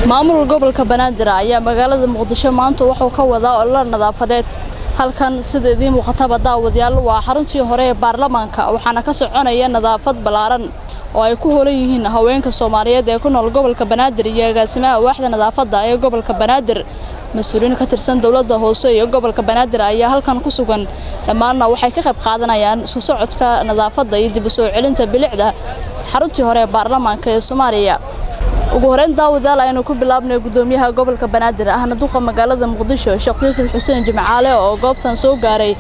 maamul gobolka Banaadir ayaa magaalada Muqdisho maanta wuxuu ka wadaa olole nadaafadeed halkan sideedii muuqataba daawadayaal waa xaruntii hore ee baarlamaanka waxaana ka soconaya nadaafad balaaran oo ay ku hoolan yihiin haweenka Soomaaliyeed ee ku nool gobolka Banaadir iyo agaasimaha waaxda nadaafadda ee gobolka Banaadir mas'uuliin ka tirsan dawladda hoose ee gobolka Banaadir ayaa halkan ku sugan dhamaanna waxay ka qayb qaadanayaan soo socodka nadaafadda iyo dib u soo celinta bilicda xaruntii hore ee baarlamaanka ee Soomaaliya ugu horeyn daawadayaal aynu ku bilaabnay gudoomiyaha gobolka Banaadir ahna duqa magaalada Muqdisho Sheekh Yuusuf Xuseen Jimcaale oo goobtan soo gaaray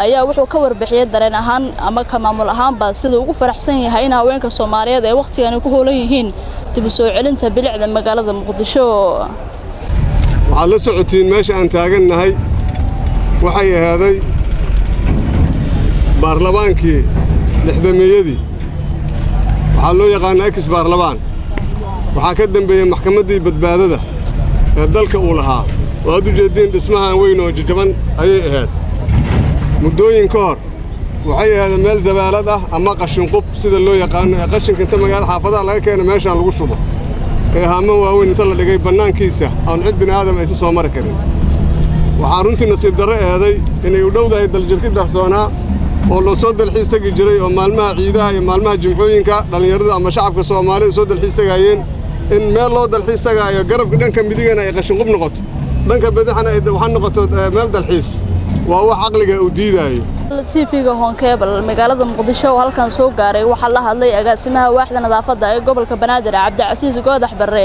ayaa wuxuu ka warbixiyay dareen ahaan ama ka maamul ahaanba sida ugu faraxsan yahay in haweenka Soomaaliyeed ay waqtigan ku hoolan yihiin dib u soo celinta bilicda magaalada Muqdisho waxaa la socotiin meesha aan taaganahay waxay ahaaday baarlamaankii lixdameeyadii waxaa loo yaqaanaa ex baarlamaan waxaa ka dambeeyay maxkamaddii badbaadada ee dalka uu lahaa oo aad u jeedeen dhismahan weyn oo jajaban ayay ahayd muddooyin ka hor waxay ahayd meel zabaalad ah ama qashin qub sida loo yaqaano ee qashinka inta magaalada xaafadaha laga keeno meeshaan lagu shubo ee haamo waaweyn inta la dhigay bannaankiisa aan cid bini'aadam aysan soo mari karin waxaa runtii nasiib darro eeday inay u dhowdahay daljirki dahsoonaa oo loo soo dalxiis tagi jiray oo maalmaha ciidaha iyo maalmaha jimcooyinka dhallinyarada ama shacabka Soomaaliyeed soo dalxiis tagayeen in meel loo dalxiis tagaayo garabka dhanka midigana ay qashin qub noqoto dhanka badaxana ay waxaan noqoto meel dalxiis waa wax aqliga u diidayo TV-ga Honkebel magaalada Muqdisho oo halkan soo gaaray waxa la hadlay agaasimaha waaxda nadaafadda ee gobolka Banaadir Cabdicasiis Goodax Barre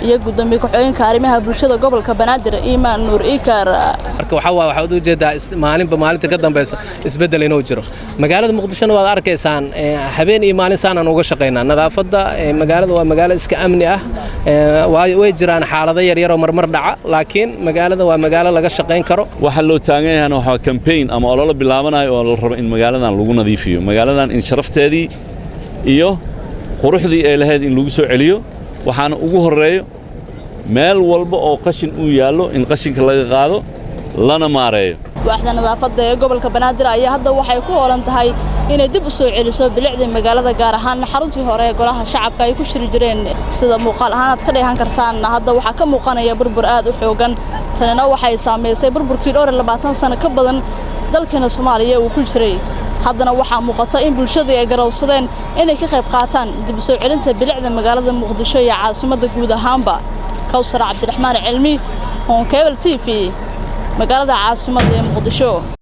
iyo gudoomiye ku-xigeenka arrimaha bulshada gobolka Banaadir Iimaan Nuur Ikar marka waxa u jeedaa maalinta ka dambayso isbedel inuu jiro magaalada Muqdisho waad arkaysaan habeen iyo maalin saanan uga shaqeynaa nadaafadda magaalada waa magaalo iska amni ah way jiraan xaalado yar yar oo marmar dhaca laakiin magaalada waa magaalo laga shaqeyn karo waxa loo taagan yahay waxa campaign ama olole bilaabanayo oo la rabo in magaaladan lagu nadiifiyo magaaladan in sharafteedii iyo quruxdii ay lahayd in lagu soo celiyo waxaana ugu horeeyo meel walba oo qashin uu yaallo in qashinka laga qaado lana maareeyo waaxda nadaafadda ee gobolka Banaadir ayaa hadda waxay ku hoolan tahay inay dib u soo celiso bilicda magaalada gaar ahaan xaruntii hore ee golaha shacabka ay ku shiri jireen sida muuqaal ahaan aad ka dheehan kartaan hadda waxa ka muuqanaya burbur aad u xoogan tanina waxay saameysay burburkii dhowr 20 sano ka badan dalkeena Soomaaliya uu ku jiray haddana waxa muuqata in bulshada ay garawsadeen inay ka qayb qaataan dib u soo celinta bilicda magaalada Muqdisho iyo caasimadda guud ahaanba Kawsar Cabdiraxmaan Cilmi Honkebel TV magaalada caasimadda ee Muqdisho